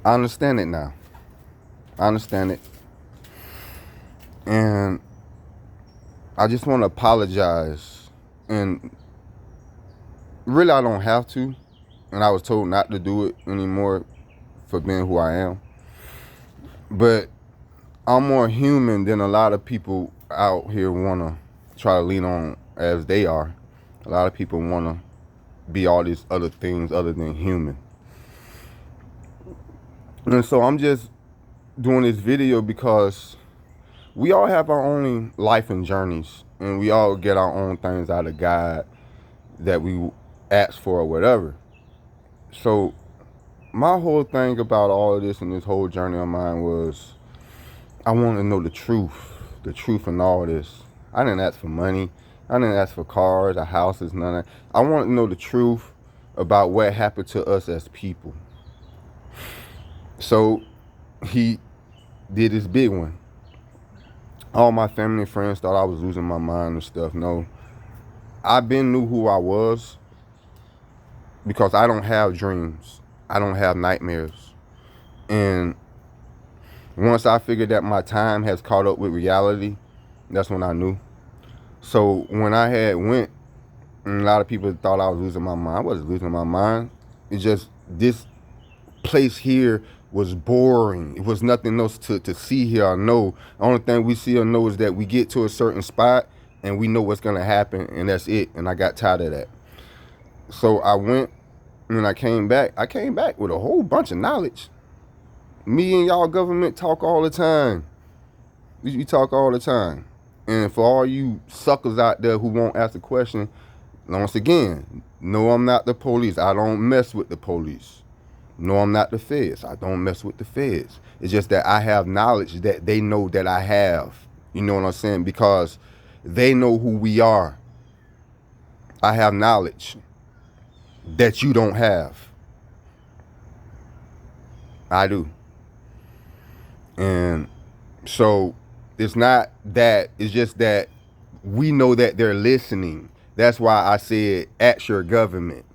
I understand it now. I understand it. And I just want to apologize. And really, I don't have to. And I was told not to do it anymore for being who I am. But I'm more human than a lot of people out here want to try to lean on as they are. A lot of people want to be all these other things other than human. And so I'm just doing this video because we all have our own life and journeys, and we all get our own things out of God that we ask for or whatever. So my whole thing about all of this and this whole journey of mine was I wanted to know the truth in all this. I didn't ask for money. I didn't ask for cars or houses, none of that. I wanted to know the truth about what happened to us as people. So he did this big one. All my family and friends thought I was losing my mind and stuff. No, I been knew who I was because I don't have dreams. I don't have nightmares. And once I figured that my time has caught up with reality, that's when I knew. So when I had went, and a lot of people thought I was losing my mind. I wasn't losing my mind. It's just this place here was boring. It was nothing else to see here or know. The only thing we see or know is that we get to a certain spot and we know what's gonna happen, and that's it. And I got tired of that. So I went and I came back with a whole bunch of knowledge. Me and y'all government talk all the time. We talk all the time. And for all you suckers out there who won't ask a question, once again, no, I'm not the police. I don't mess with the police. No, I'm not the feds. I don't mess with the feds. It's just that I have knowledge that they know that I have. You know what I'm saying? Because they know who we are. I have knowledge that you don't have. I do. And so it's not that, it's just that we know that they're listening. That's why I said, ask your government.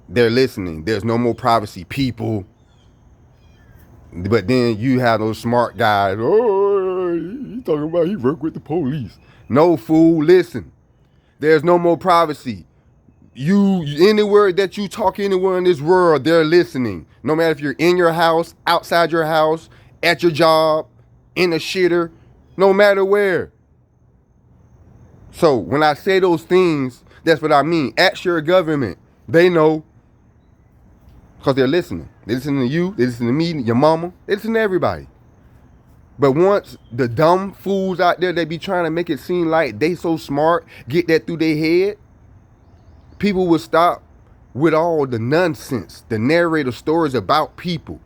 They're listening. There's no more privacy, people. But then you have those smart guys. Oh, he talking about he work with the police. No, fool, listen. There's no more privacy. You, anywhere that you talk anywhere in this world, they're listening. No matter if you're in your house, outside your house, at your job, in a shitter, no matter where. So when I say those things, that's what I mean. Ask your government. They know. Because they're listening. They listen to you. They listen to me, your mama. They listen to everybody. But once the dumb fools out there that be trying to make it seem like they so smart, get that through their head, people will stop with all the nonsense, the narrative stories about people.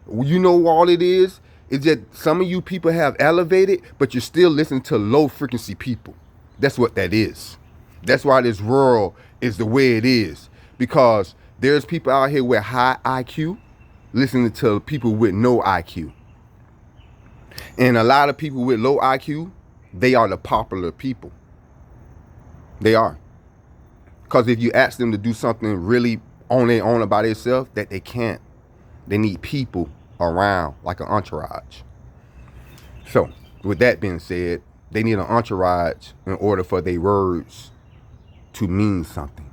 You know all it is? It's that some of you people have elevated, but you're still listening to low frequency people. That's what that is. That's why this world is the way it is. Because there's people out here with high IQ listening to people with no IQ. And a lot of people with low IQ, they are the popular people. They are. Because if you ask them to do something really on their own by themselves, that they can't. They need people around, like an entourage. So, with that being said, they need an entourage in order for their words to mean something.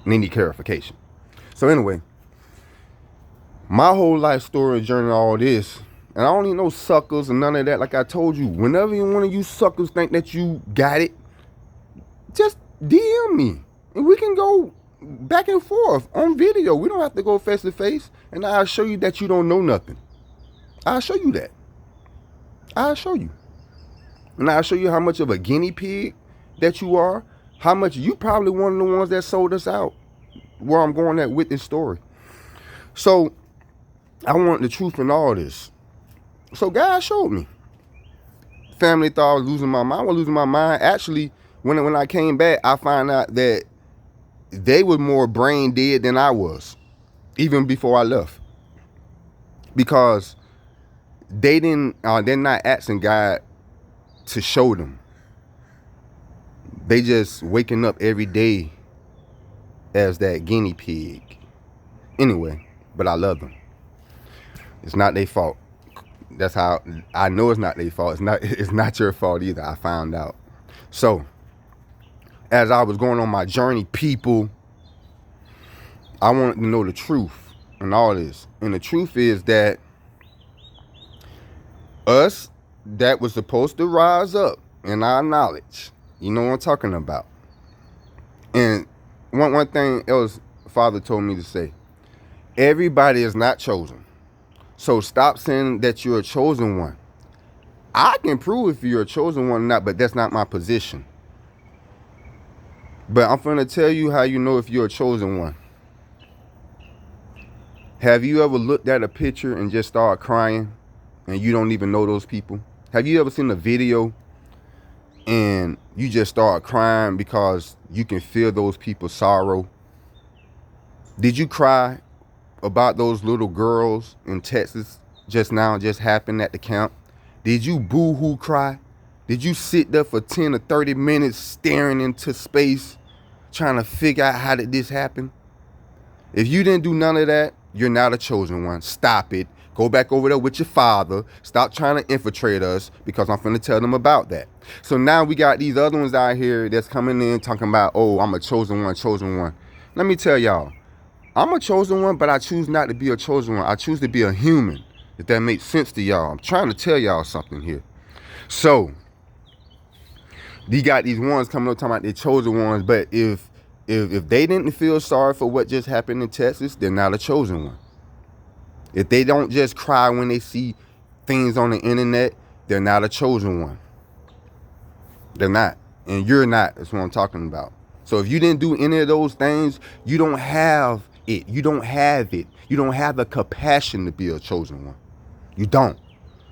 They need clarification. So anyway, my whole life story and journey, all this, and I don't need no suckers and none of that. Like I told you, whenever one of you suckers think that you got it, just DM me and we can go back and forth on video. We don't have to go face to face, and I'll show you that you don't know nothing. I'll show you that. I'll show you. And I'll show you how much of a guinea pig that you are. How much you probably one of the ones that sold us out. Where I'm going at with this story. So I want the truth in all this. So God showed me. Family thought I was losing my mind. I was losing my mind. Actually, when I came back, I found out that they were more brain dead than I was, even before I left. Because they're not asking God to show them. They just waking up every day as that guinea pig. Anyway, but I love them. It's not their fault. That's how I know it's not their fault. It's not your fault either. I found out. So, as I was going on my journey, people, I wanted to know the truth and all this. And the truth is that us that was supposed to rise up in our knowledge, you know what I'm talking about. And one thing else Father told me to say, everybody is not chosen. So stop saying that you're a chosen one. I can prove if you're a chosen one or not, but that's not my position. But I'm going to tell you how you know if you're a chosen one. Have you ever looked at a picture and just started crying and you don't even know those people? Have you ever seen a video and you just start crying because you can feel those people's sorrow? Did you cry about those little girls in Texas just happened at the camp? Did you boo-hoo cry? Did you sit there for 10 or 30 minutes staring into space trying to figure out how did this happen? If you didn't do none of that, you're not a chosen one. Stop it. Go back over there with your father. Stop trying to infiltrate us, because I'm finna tell them about that. So now we got these other ones out here that's coming in talking about, oh, I'm a chosen one, chosen one. Let me tell y'all, I'm a chosen one, but I choose not to be a chosen one. I choose to be a human, if that makes sense to y'all. I'm trying to tell y'all something here. So, you got these ones coming up talking about they're chosen ones, but if they didn't feel sorry for what just happened in Texas, they're not a chosen one. If they don't just cry when they see things on the internet, they're not a chosen one. They're not. And you're not. That's what I'm talking about. So if you didn't do any of those things, you don't have it. You don't have it. You don't have the compassion to be a chosen one. You don't.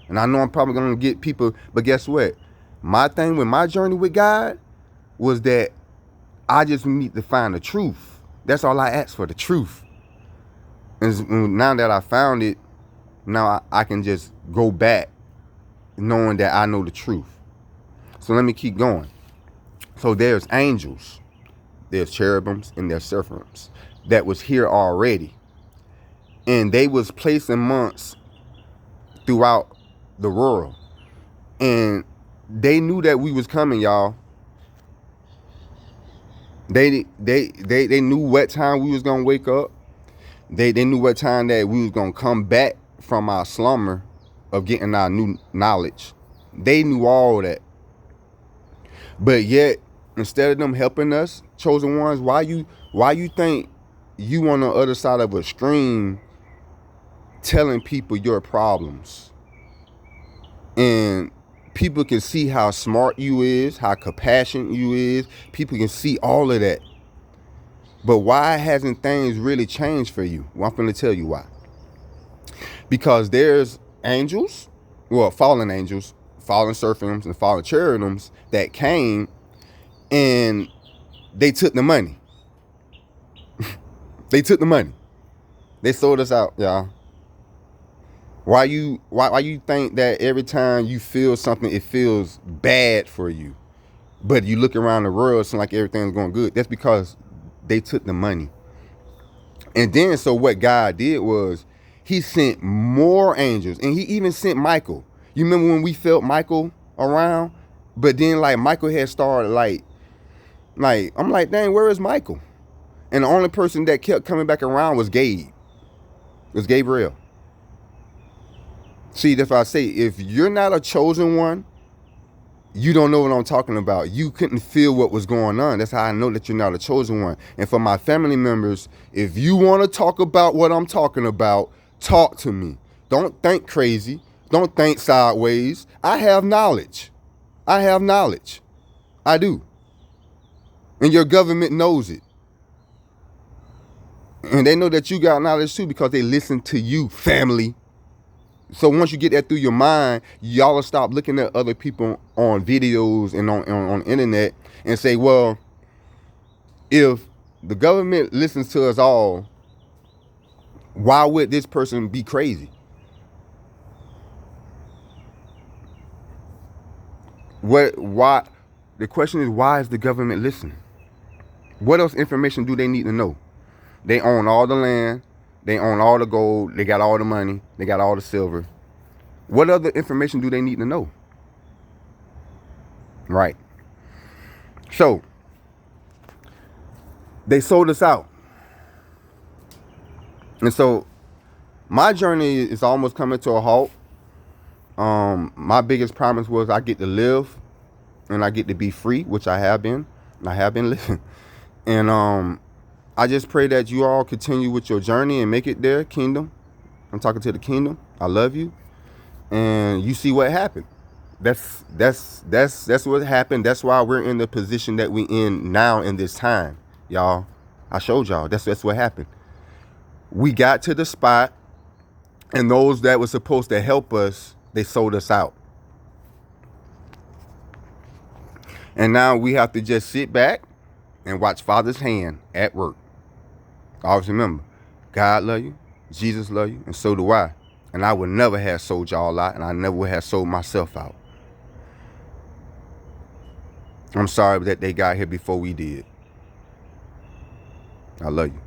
And I know I'm probably going to get people, but guess what? My thing with my journey with God was that I just need to find the truth. That's all I asked for, the truth. And now that I found it, now I can just go back knowing that I know the truth. So let me keep going. So there's angels, there's cherubims, and there's seraphims that was here already. And they was placed in months throughout the world. And they knew that we was coming, y'all. They knew what time we was gonna wake up. They knew what time that we was gonna come back from our slumber of getting our new knowledge. They knew all that. But yet, instead of them helping us, chosen ones, why you think you on the other side of a stream telling people your problems? And people can see how smart you is, how compassionate you is. People can see all of that. But why hasn't things really changed for you? Well, I'm going to tell you why. Because there's angels, well, fallen angels, fallen seraphims, and fallen cherubims that came and they took the money. They took the money. They sold us out, y'all. Why you think that every time you feel something, it feels bad for you? But you look around the world, it seems like everything's going good. That's because they took the money. And then, so what God did was he sent more angels, and he even sent Michael. You remember when we felt Michael around? But then, like, Michael had started, like, I'm like, dang, where is Michael? And the only person that kept coming back around was Gabe. It was Gabriel. See, that's why I say, if you're not a chosen one, you don't know what I'm talking about. You couldn't feel what was going on. That's how I know that you're not a chosen one. And for my family members, if you want to talk about what I'm talking about, talk to me. Don't think crazy. Don't think sideways. I have knowledge. I have knowledge. I do. And your government knows it. And they know that you got knowledge too, because they listen to you, family. So once you get that through your mind, y'all will stop looking at other people on videos and on internet and say, well, if the government listens to us all, why would this person be crazy? Why? The question is, why is the government listening? What else information do they need to know? They own all the land. They own all the gold. They got all the money. They got all the silver. What other information do they need to know? Right. So they sold us out. And so my journey is almost coming to a halt. My biggest promise was I get to live and I get to be free, which I have been. And I have been living. And I just pray that you all continue with your journey and make it there, kingdom. I'm talking to the kingdom. I love you. And you see what happened. That's what happened. That's why we're in the position that we in now in this time, y'all. I showed y'all. That's what happened. We got to the spot, and those that were supposed to help us, they sold us out. And now we have to just sit back and watch Father's hand at work. Always remember, God love you, Jesus love you, and so do I. And I would never have sold y'all out, and I never would have sold myself out. I'm sorry that they got here before we did. I love you.